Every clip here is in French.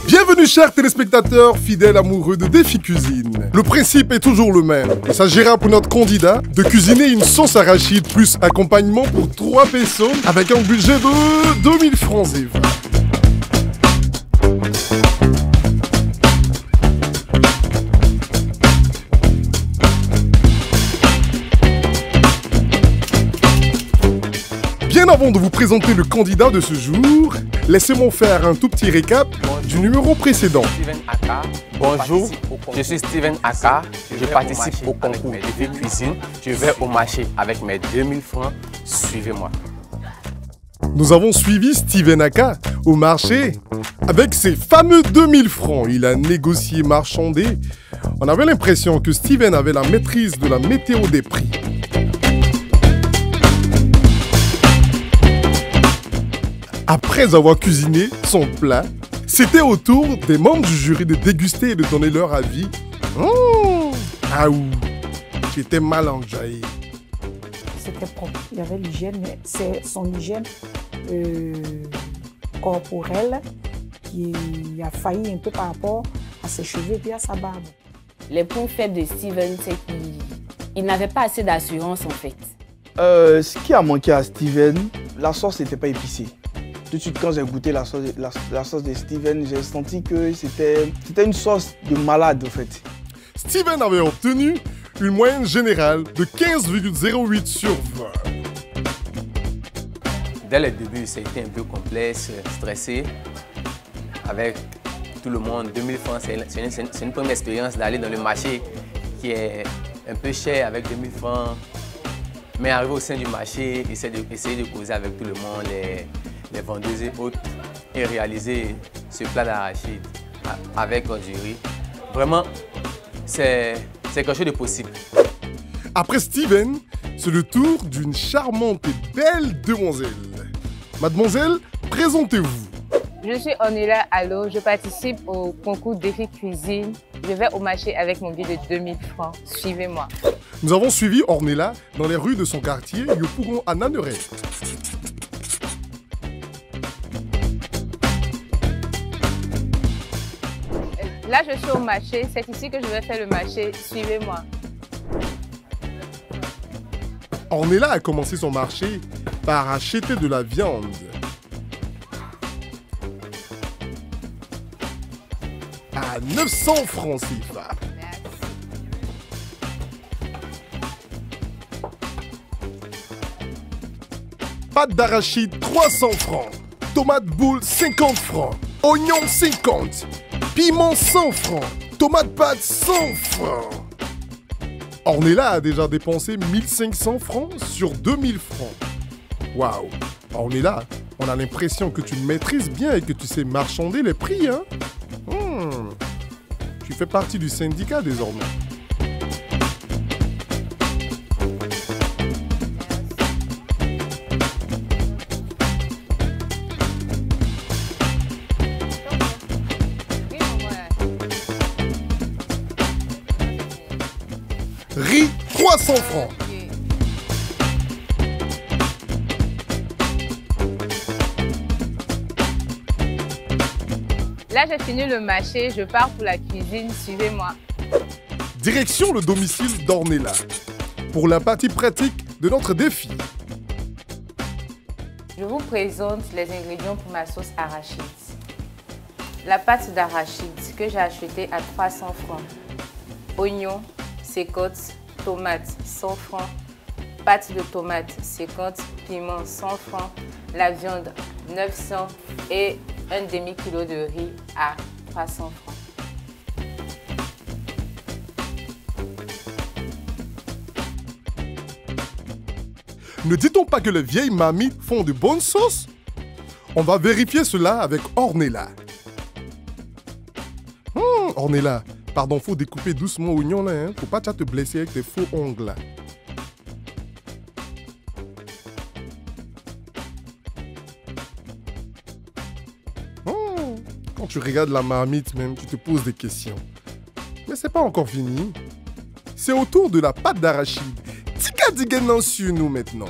Bienvenue chers téléspectateurs fidèles amoureux de Défi Cuisine. Le principe est toujours le même. Il s'agira pour notre candidat de cuisiner une sauce arachide plus accompagnement pour 3 personnes avec un budget de 2000 francs CFA. Bien avant de vous présenter le candidat de ce jour, laissez-moi faire un tout petit récap du numéro précédent. Steven Aka. Bonjour, je suis Steven Aka. Je participe au concours Défi Cuisine. Je vais au marché avec mes 2000 francs. Suivez-moi. Nous avons suivi Steven Aka au marché avec ses fameux 2000 francs. Il a négocié, marchandé. On avait l'impression que Steven avait la maîtrise de la météo des prix. Après avoir cuisiné son plat, c'était au tour des membres du jury de déguster et de donner leur avis. Ah ouh, j'étais mal enjaillé. C'était propre, il y avait l'hygiène, mais c'est son hygiène corporelle qui a failli un peu par rapport à ses cheveux et puis à sa barbe. Les points faibles de Steven, c'est qu'il n'avait pas assez d'assurance en fait. Ce qui a manqué à Steven, la sauce n'était pas épicée. Tout de suite, quand j'ai goûté la sauce de Steven, j'ai senti que c'était une sauce de malade, en fait. Steven avait obtenu une moyenne générale de 15,08 sur 20. Dès le début, ça a été un peu complexe, stressé. Avec tout le monde, 2000 francs, c'est une première expérience d'aller dans le marché qui est un peu cher avec 2000 francs. Mais arriver au sein du marché, essayer de causer avec tout le monde, les vendeuses et autres, et réaliser ce plat d'arachide avec un jury. Vraiment, c'est quelque chose de possible. Après Steven, c'est le tour d'une charmante et belle demoiselle. Mademoiselle, présentez-vous. Je suis Ornella Allo, je participe au concours Défi Cuisine. Je vais au marché avec mon billet de 2000 francs. Suivez-moi. Nous avons suivi Ornella dans les rues de son quartier, Yopougon à Naneret. Là, je suis au marché. C'est ici que je vais faire le marché. Suivez-moi. Ornella a commencé son marché par acheter de la viande. À 900 francs CFA. Pâte d'arachide 300 francs. Tomate boule 50 francs. Oignon 50. Piment 100 francs. Tomate pâte 100 francs. Ornella a déjà dépensé 1500 francs sur 2000 francs. Waouh. Ornella, on a l'impression que tu maîtrises bien et que tu sais marchander les prix, hein? Tu fais partie du syndicat désormais. Riz 300 francs. Là, j'ai fini le marché. Je pars pour la cuisine. Suivez-moi. Direction le domicile d'Ornella pour la partie pratique de notre défi. Je vous présente les ingrédients pour ma sauce arachide. La pâte d'arachide que j'ai achetée à 300 francs. Oignons 50, tomates 100 francs, pâte de tomate 50, piment 100 francs, la viande 900 et un demi-kilo de riz à 300 francs. Ne dit-on pas que les vieilles mamies font de bonnes sauces? On va vérifier cela avec Ornella. Ornella, pardon, faut découper doucement l'oignon là, hein? Faut pas te blesser avec tes faux ongles là. Quand tu regardes la marmite même, tu te poses des questions. Mais c'est pas encore fini. C'est au tour de la pâte d'arachide. tika digen sur nous maintenant.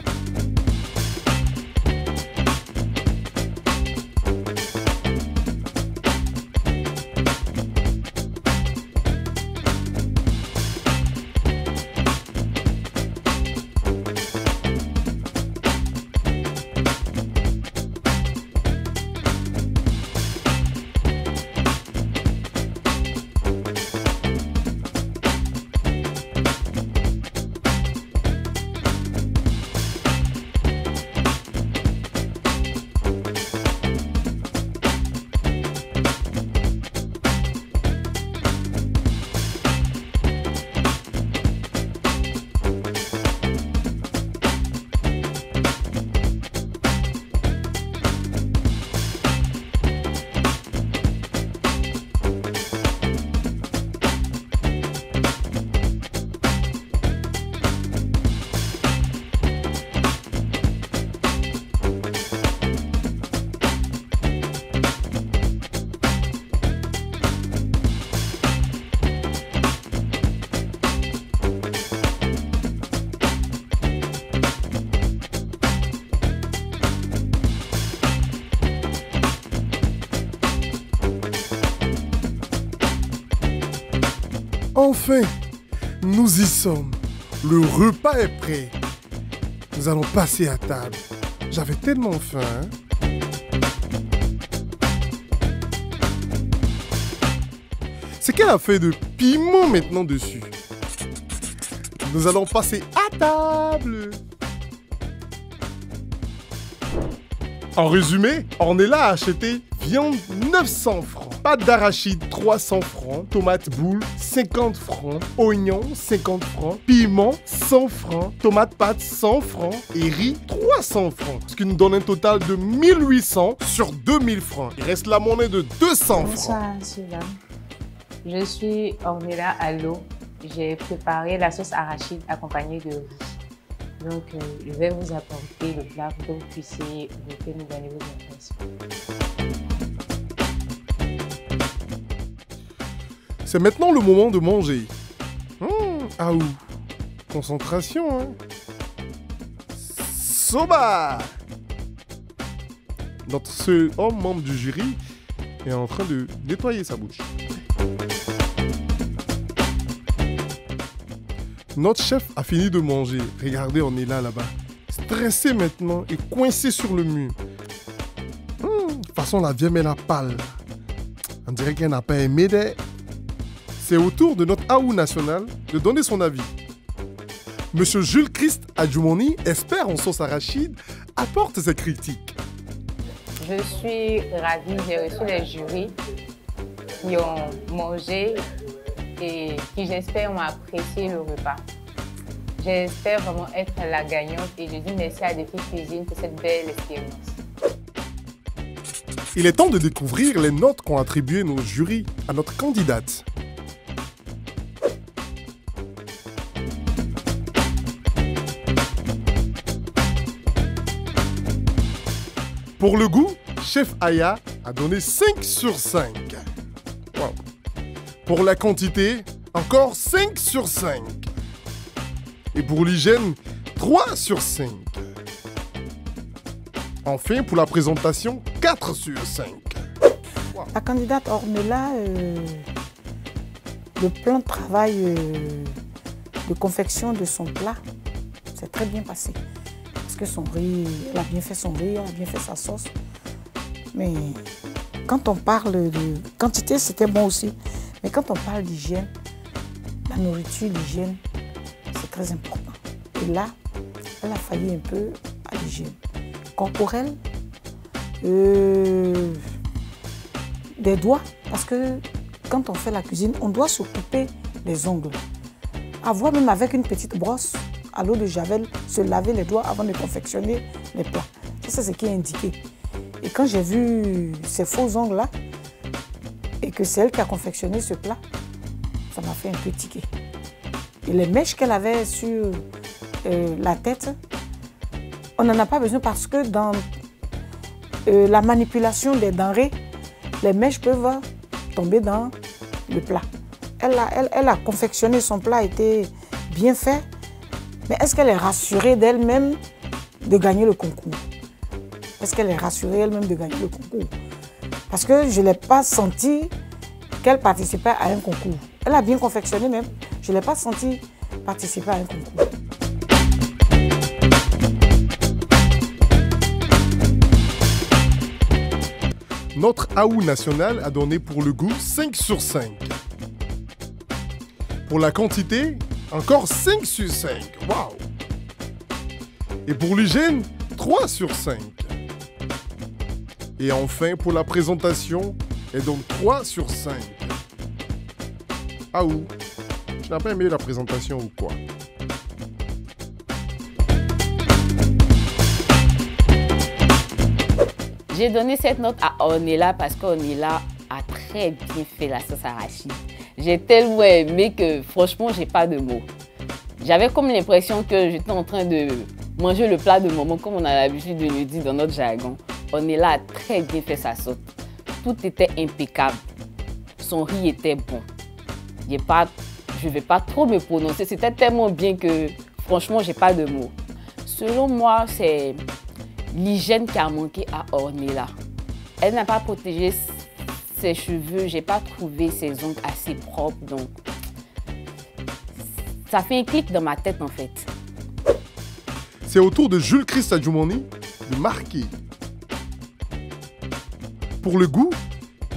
Enfin, nous y sommes. Le repas est prêt. Nous allons passer à table. J'avais tellement faim. Hein? C'est qu'elle a fait de piment maintenant dessus. Nous allons passer à table. En résumé, Ornella a acheté viande 900 francs, pâte d'arachide 300 francs, tomates boules 50 francs, oignons 50 francs, piment 100 francs, tomates pâtes 100 francs et riz 300 francs. Ce qui nous donne un total de 1800 sur 2000 francs. Il reste la monnaie de 200 francs. Bonsoir, Sylvain. Je suis Ornella Allo. J'ai préparé la sauce arachide accompagnée de riz. Donc, je vais vous apporter le plat pour que vous puissiez goûter, nous donner vos impressions. C'est maintenant le moment de manger. Ah ouh, concentration, hein. Soba! Notre seul homme membre du jury est en train de nettoyer sa bouche. Notre chef a fini de manger. Regardez, on est là-bas. Stressé maintenant et coincé sur le mur. De toute façon, la vieille met la pâle. On dirait qu'elle n'a pas aimé des... C'est au tour de notre Aou national de donner son avis. Monsieur Jules Christ Adjoumoni, expert en sauce arachide, apporte ses critiques. Je suis ravie, j'ai reçu les jurys qui ont mangé et qui, j'espère, ont apprécié le repas. J'espère vraiment être la gagnante et je dis merci à Défi Cuisine pour cette belle expérience. Il est temps de découvrir les notes qu'ont attribuées nos jurys à notre candidate. Pour le goût, Chef Aya a donné 5 sur 5. Wow. Pour la quantité, encore 5 sur 5. Et pour l'hygiène, 3 sur 5. Enfin, pour la présentation, 4 sur 5. Wow. La candidate Ornella, le plan de travail de confection de son plat, c'est très bien passé. Parce que son riz, elle a bien fait son riz, elle a bien fait sa sauce. Mais quand on parle de quantité, c'était bon aussi. Mais quand on parle d'hygiène, la nourriture, l'hygiène, c'est très important. Et là, elle a failli un peu à l'hygiène corporelle, des doigts, parce que quand on fait la cuisine, on doit se couper les ongles. Avoir même avec une petite brosse à l'eau de javel, se laver les doigts avant de confectionner les plats. C'est ce qui est indiqué. Et quand j'ai vu ces faux ongles-là, et que c'est elle qui a confectionné ce plat, ça m'a fait un peu tiquer. Et les mèches qu'elle avait sur la tête, on n'en a pas besoin parce que dans la manipulation des denrées, les mèches peuvent tomber dans le plat. Elle a confectionné son plat, était bien fait, Mais est-ce qu'elle est rassurée d'elle-même de gagner le concours? Est-ce qu'elle est rassurée elle-même de gagner le concours? Parce que je ne l'ai pas senti qu'elle participait à un concours. Elle a bien confectionné même. Je ne l'ai pas senti participer à un concours. Notre Aou national a donné pour le goût 5 sur 5. Pour la quantité, encore 5 sur 5. Waouh! Et pour l'hygiène, 3 sur 5. Et enfin, pour la présentation, elle donne 3 sur 5. Aou, tu n'as pas aimé la présentation ou quoi? J'ai donné cette note à Ornella parce qu'Ornella a très bien fait la sauce arachide. J'ai tellement aimé que franchement, j'ai pas de mots. J'avais comme l'impression que j'étais en train de manger le plat de maman, comme on a l'habitude de le dire dans notre jargon. Ornella a très bien fait sa sauce. Tout était impeccable. Son riz était bon. Je ne vais pas trop me prononcer. C'était tellement bien que franchement, j'ai pas de mots. Selon moi, c'est l'hygiène qui a manqué à Ornella. Elle n'a pas protégé ses cheveux. J'ai pas trouvé ses ongles assez propres. Donc, ça fait un clic dans ma tête en fait. C'est au tour de Jules Christ Adjoumani de marquer. Pour le goût,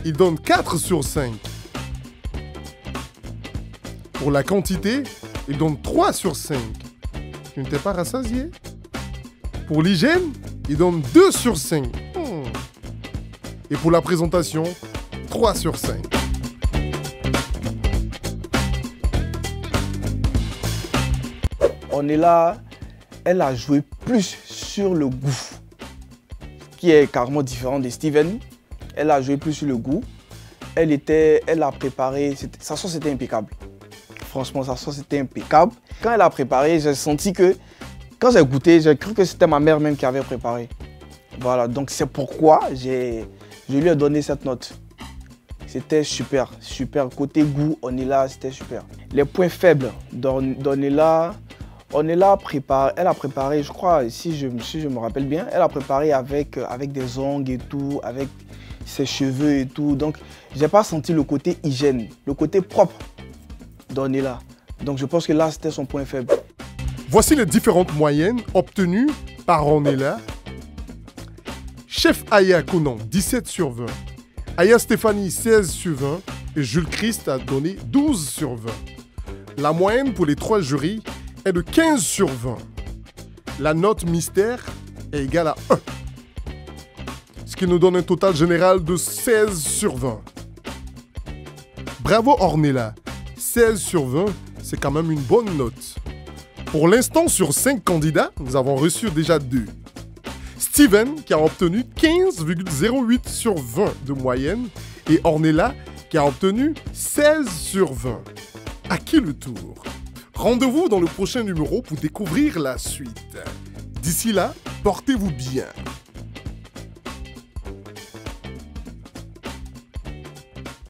il donne 4 sur 5. Pour la quantité, il donne 3 sur 5. Tu ne t'es pas rassasié? Pour l'hygiène, il donne 2 sur 5. Et pour la présentation, 3 sur 5. Ornella, elle a joué plus sur le goût, qui est carrément différent de Steven. Elle a joué plus sur le goût. Elle a préparé, sa sauce était impeccable. Franchement, sa sauce était impeccable. Quand elle a préparé, j'ai senti que, quand j'ai goûté, j'ai cru que c'était ma mère même qui avait préparé. Voilà, donc c'est pourquoi je lui ai donné cette note. C'était super, super. Côté goût, Ornella, c'était super. Les points faibles d'Ornella, elle a préparé, je crois, si je me rappelle bien, elle a préparé avec des ongles et tout, avec ses cheveux et tout. Donc, je n'ai pas senti le côté hygiène, le côté propre d'Ornella. Donc, je pense que là, c'était son point faible. Voici les différentes moyennes obtenues par Ornella. Chef Aya Conan, 17 sur 20. Aya Stéphanie, 16 sur 20. Et Jules Christ a donné 12 sur 20. La moyenne pour les 3 jurys est de 15 sur 20. La note mystère est égale à 1. Ce qui nous donne un total général de 16 sur 20. Bravo Ornella, 16 sur 20, c'est quand même une bonne note. Pour l'instant, sur 5 candidats, nous avons reçu déjà 2. Steven, qui a obtenu 15,08 sur 20 de moyenne, et Ornella, qui a obtenu 16 sur 20. À qui le tour? Rendez-vous dans le prochain numéro pour découvrir la suite. D'ici là, portez-vous bien.